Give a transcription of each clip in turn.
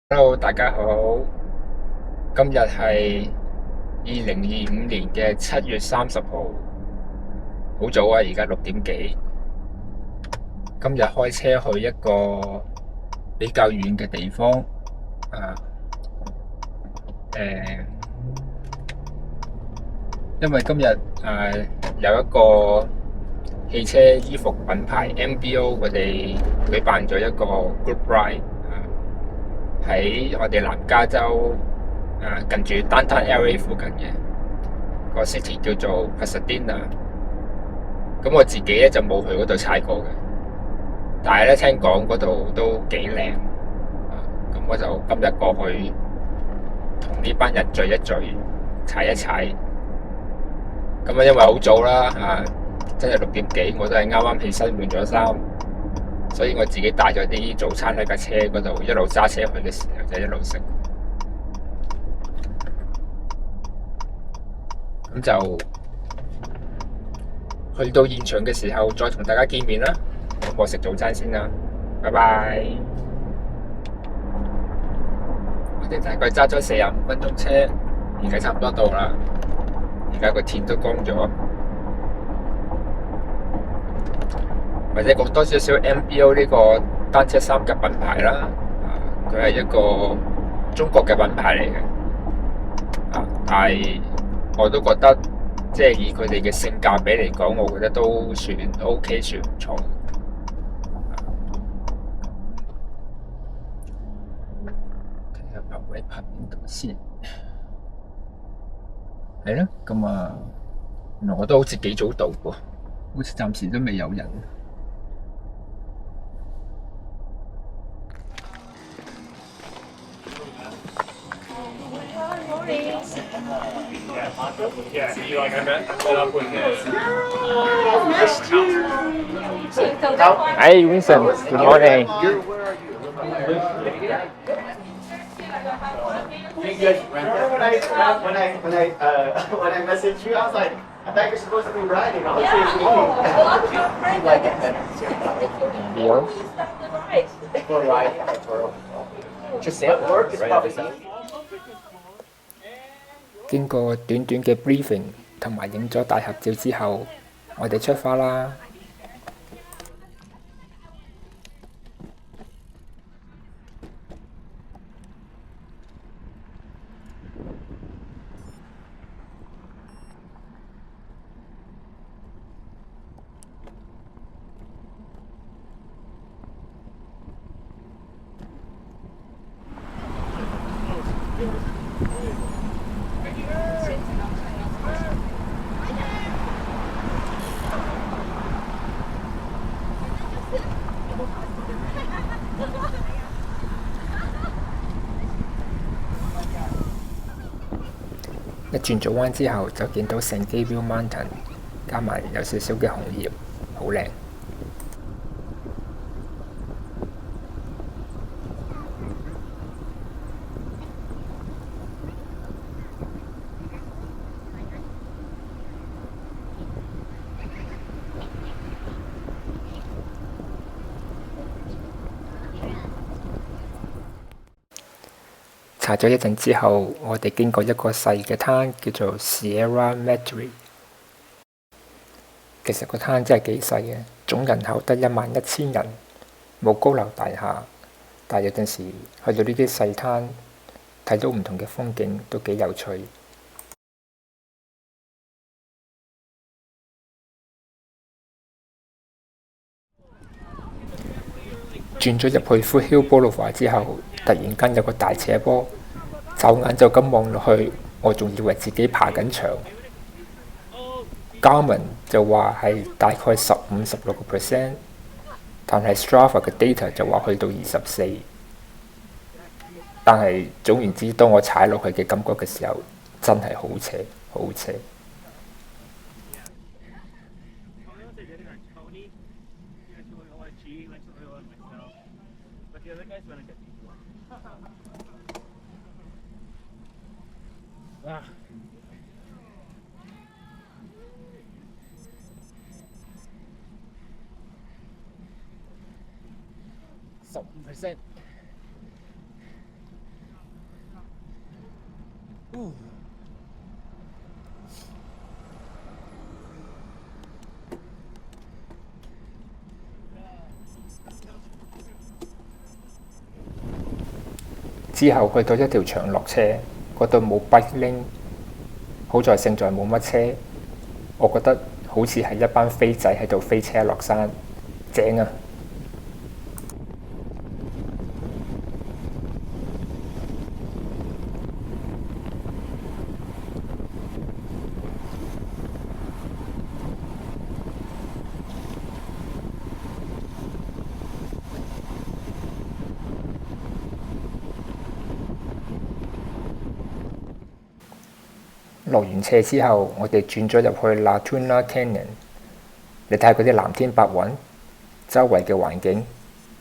Hello，大家好。今日係2025年嘅7月30號，好早啊！而家6點幾。今日開車去一個比較遠嘅地方，啊，誒、因為今日有一個汽車衣服品牌 MBO，佢哋舉辦咗一個 group ride，喺我哋南加州近住 Downtown LA 附近嘅個 city 叫做 Pasadena。咁我自己咧就冇去嗰度踩過嘅，但係咧聽講嗰度都幾靚，咁我就今日過去同呢班人聚一聚，踩一踩。咁啊，因為好早啦，真係6點幾，我都係啱啱起身換咗衫，所以我自己帶咗啲早餐喺架車嗰度，一路揸車去嘅時候就一路食。咁就去到現場嘅時候，再同大家見面啦。咁我食早餐先啦，拜拜。我哋大概揸咗45分鐘車，而家差唔多到啦。而家個天都光咗，或者講多少少 MBO 呢個單車三甲品牌啦。佢係一個中國嘅品牌嚟嘅，但係我都覺得即係以佢哋嘅性價比嚟講，我覺得都算 OK，算唔錯。睇下泊位泊邊度先。係咯，咁原來我都好似幾早到喎，好似暫時都未有人。Hey Vincent，good morning。Remember when I messaged you, I was like, I thought you're supposed to be riding. I was Deal。for riding. Just at work is probably 經過短短嘅 briefing 同埋影咗大合照之後，我哋出發啦。一轉咗彎之後，就見到San Gabriel Mountain，加埋有少少嘅紅葉，好靚。踩咗一陣之後，我哋經過一個細嘅灘，叫做 Sierra Madre。其實個灘真係幾細嘅，總人口得11000人，冇高樓大廈，但係有陣時去到呢啲細灘，睇到唔同嘅風景都幾有趣。轉咗入去 Foothill Boulevard 之後，突然間有個大斜坡，驟眼就咁望落去，我仲以為自己爬緊牆。Garmin 就話係大概15-16%，但係 Strava 嘅 data 就話去到24%。但係總言之，當我踩落去嘅感覺嘅時候，真係好斜，好斜。15%。之後去到一條長落車，嗰度冇 bike lane， 好在勝在冇乜車，我覺得好似係一班飛仔喺度飛車落山，正啊！落完車之後，我哋轉咗入去 Latuna Canyon。你睇下嗰啲藍天白雲，周圍嘅環境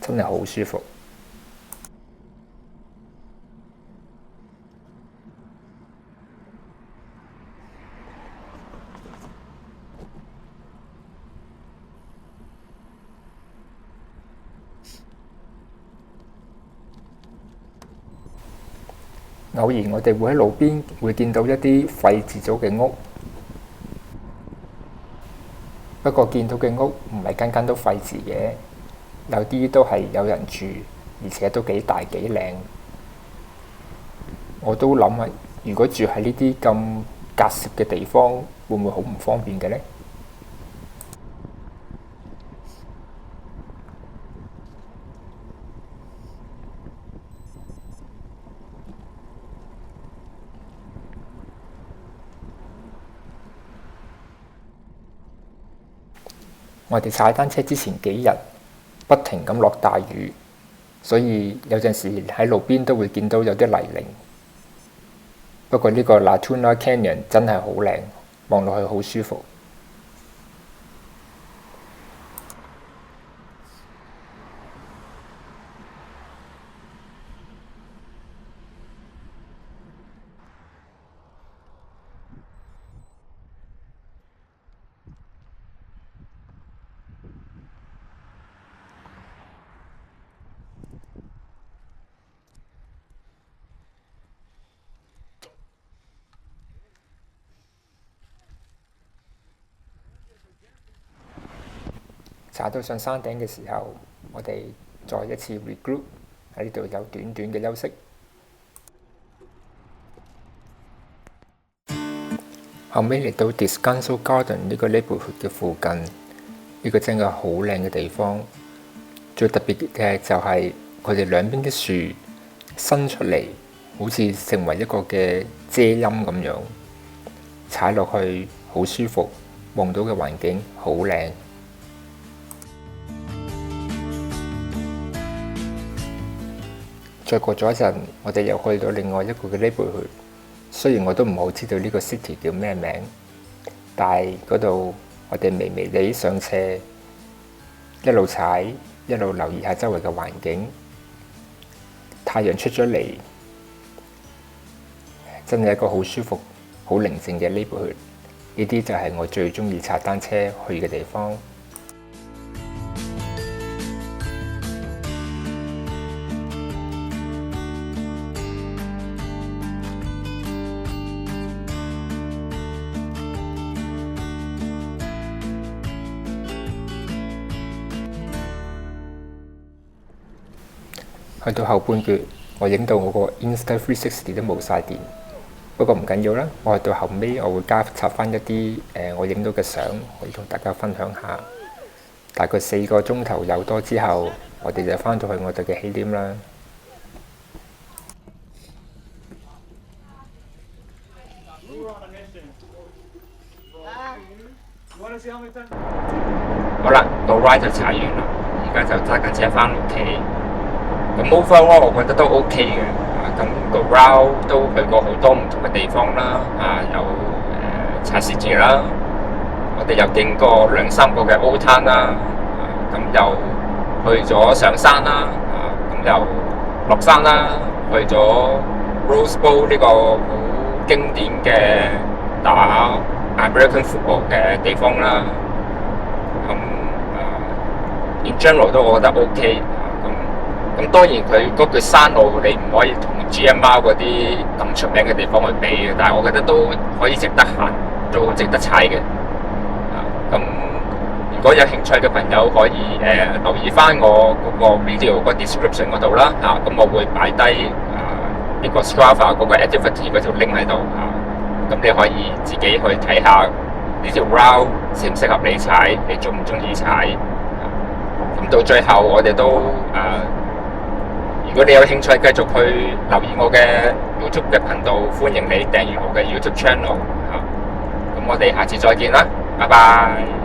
真係好舒服。偶然我哋會喺路邊會見到一啲廢置咗嘅屋，不過見到嘅屋唔係間間都廢置嘅，有啲都係有人住，而且都幾大幾靚。我都諗啊，如果住喺呢啲咁隔涉嘅地方，會唔會好唔方便嘅呢？我哋踩單車之前幾日不停咁落大雨，所以有陣時喺路邊都會見到有啲泥濘。不過呢個 Latuna Canyon 真係好靚，望落去好舒服。踩到上山頂嘅時候，我哋再一次 regroup， 喺呢度有短短嘅休息。後尾嚟到 Descanso Garden 呢個 neighborhood 嘅附近，呢個真係好靚嘅地方。最特別嘅就係佢哋兩邊啲樹伸出嚟，好似成為一個嘅遮陰咁樣，踩落去好舒服，望到嘅環境好靚。再過咗一陣，我哋又去到另外一個嘅 neighborhood。雖然我都唔好知道呢個 city 叫咩名，但係嗰度我哋微微地上斜，一路踩一路留意下周圍嘅環境。太陽出咗嚟，真係一個好舒服、好寧靜嘅 neighborhood。呢啲就係我最鍾意踩單車去嘅地方。去到後半段，我影到我個 Insta360 都冇晒電，不過唔緊要啦。我去到後尾，我會插翻一啲我影到嘅相，可以同大家分享下。大概4個鐘頭有多之後，我哋就翻到去我哋嘅起點啦。好啦，到 ride 就踩完啦，而家就揸架車翻屋企。咁 overall 我覺得都 OK 嘅，咁個 route 都去過好多唔同嘅地方啦，有踩石字啦，我哋又經過2-3個嘅 Old Town 啦，咁又去咗上山啦，咁又落山啦，去咗 Rose Bowl 呢個好經典嘅打 American football 嘅地方啦，咁in general 都我覺得 OK。咁當然佢嗰句山路你唔可以同 GMR 嗰啲咁出名嘅地方去比嘅，但係我覺得都可以值得行，都值得踩嘅。咁如果有興趣嘅朋友可以留意翻我嗰個 video 個 description 嗰度啦咁我會擺低呢個 Strava 嗰個 activity 嗰條 link 喺度咁你可以自己去睇下呢條 route 適唔適合你踩，你中唔中意踩咁到最後我哋都如果你有興趣繼續去留意我嘅 YouTube 嘅頻道，歡迎你訂閱我嘅 YouTube channel 咁我哋下次再見啦，拜拜。